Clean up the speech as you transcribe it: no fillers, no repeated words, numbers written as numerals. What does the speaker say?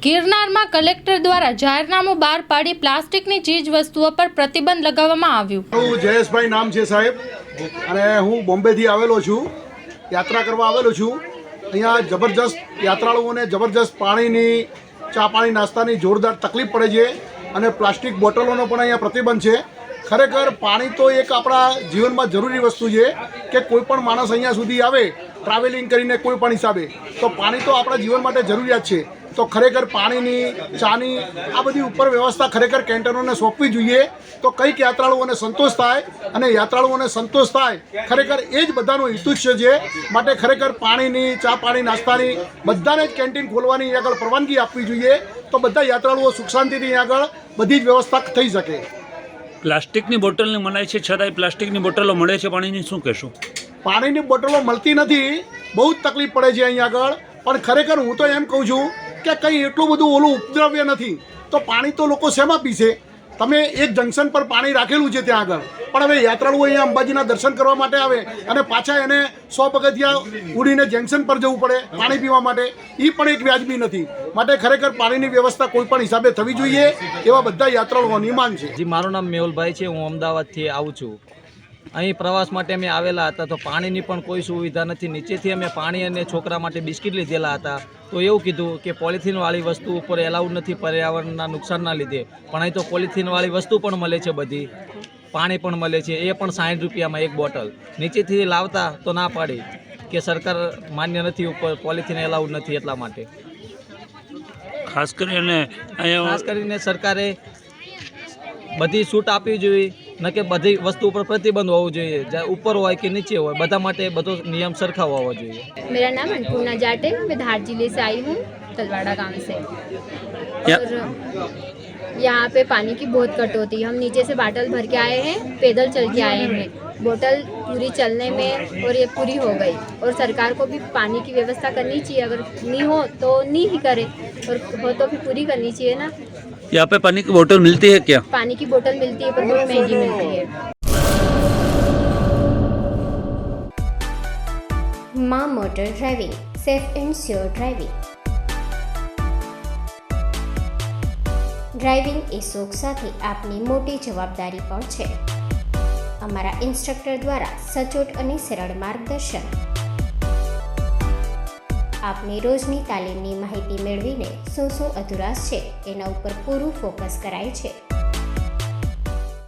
ગિરનારમાં કલેક્ટર દ્વારા જાહેરનામું બહાર પાડી પ્લાસ્ટિકની ચીજ વસ્તુઓ પર પ્રતિબંધ લગાવવામાં આવ્યું। હું જયેશભાઈ નામ છે સાહેબ, અને હું બોમ્બેથી આવેલો છું, યાત્રા કરવા આવેલો છું। અહીંયા જબરજસ્ત યાત્રાળુઓને જબરજસ્ત પાણીની, ચા પાણી, નાસ્તાની જોરદાર તકલીફ પડે છે, અને પ્લાસ્ટિક બોટલોનો પણ અહીંયા પ્રતિબંધ છે। ખરેખર પાણી તો એક આપણા જીવનમાં જરૂરી વસ્તુ છે કે કોઈ પણ માણસ અહીંયા સુધી આવે ટ્રાવેલિંગ કરીને કોઈ પણ હિસાબે, તો પાણી તો આપણા જીવન માટે જરૂરિયાત છે। તો ખરેખર પાણીની, ચાની આ બધી ઉપર વ્યવસ્થા ખરેખર કેન્ટરોને સોંપવી જોઈએ, તો કંઈક યાત્રાળુઓને સંતોષ થાય, અને યાત્રાળુઓને સંતોષ થાય ખરેખર એ જ બધાનો હિતુષ્ય છે। માટે ખરેખર પાણીની, ચા પાણી, નાસ્તાની બધાને જ કેન્ટીન ખોલવાની આગળ પરવાનગી આપવી જોઈએ, તો બધા યાત્રાળુઓ સુખ શાંતિથી આગળ બધી જ વ્યવસ્થા થઈ શકે। પ્લાસ્ટિકની બોટલને મનાય છે, છતાંય પ્લાસ્ટિકની બોટલો મળે છે પાણીની, શું કહેશો? પાણીની બોટલો મળતી નથી, બહુ જ તકલીફ પડે છે અહીંયા આગળ। પણ ખરેખર હું તો એમ કહું છું કે કંઈ એટલું બધું ઓલું ઉપદ્રવ્ય નથી, તો પાણી તો લોકો શેમાં પીશે? તમે એક જંકશન પર પાણી રાખેલું છે ત્યાં આગળ, પણ હવે યાત્રાળુઓ અહીંયા અંબાજીના દર્શન કરવા માટે આવે અને પાછા એને 100 પગથિયા ઉડીને જંકશન પર જવું પડે પાણી પીવા માટે, એ પણ એક વ્યાજબી નથી। માટે ખરેખર પાણીની વ્યવસ્થા કોઈ પણ હિસાબે થવી જોઈએ, એવા બધા યાત્રાળુઓની માંગ છે। જી, મારું નામ મેહુલભાઈ છે, હું અમદાવાદથી આવું છું। અહીં પ્રવાસ માટે અમે આવેલા હતા, તો પાણીની પણ કોઈ સુવિધા નથી। નીચેથી અમે પાણી અને છોકરા માટે બિસ્કિટ લીધેલા હતા, તો એવું કીધું કે પોલિથીનવાળી વસ્તુ ઉપર એલાઉડ નથી પર્યાવરણના નુકસાનના લીધે, પણ અહીં તો પોલિથીનવાળી વસ્તુ પણ મળે છે, બધી પાણી પણ મળે છે, એ પણ 60 રૂપિયામાં એક બોટલ। નીચેથી લાવતા તો ના પાડી કે સરકાર માન્ય નથી, ઉપર પોલિથીન એલાઉડ નથી, એટલા માટે ખાસ કરીને સરકારે બધી છૂટ આપવી જોઈએ, ન કે બધી વસ્તુ ઉપર प्रतिबंध હોવો જોઈએ, ચાહે ऊपर હોય કે નીचे હોય, બધા માટે બધો नियम सरखा होना चाहिए। मेरा नाम अन्नपूर्णा जाट है, मैं धार जिले से आई हूँ, तलवाड़ा गांव से। और यहाँ पे पानी की बहुत कटौती, हम नीचे से बाटल भर के आए हैं, पैदल चल के आए हैं, बोतल पूरी चलने में और ये पूरी हो गई। और सरकार को भी पानी की व्यवस्था करनी चाहिए, अगर नहीं हो तो नहीं ही करे, और हो तो फिर पूरी करनी चाहिए ना। यहाँ पे पानी की बोतल मिलती है क्या? पानी की बोतल मिलती है, पर बहुत महंगी मिलती है। Maa motor driving, safe and sure driving. Driving એ શોખ સાથે આપની મોટી જવાબદારી પણ છે। અમારા ઇન્સ્ટ્રક્ટર દ્વારા સચોટ અને સરળ માર્ગદર્શન, આપની રોજની તાલીમની માહિતી મેળવીને શું અધુરાશ છે એના ઉપર પૂરું ફોકસ કરાય છે।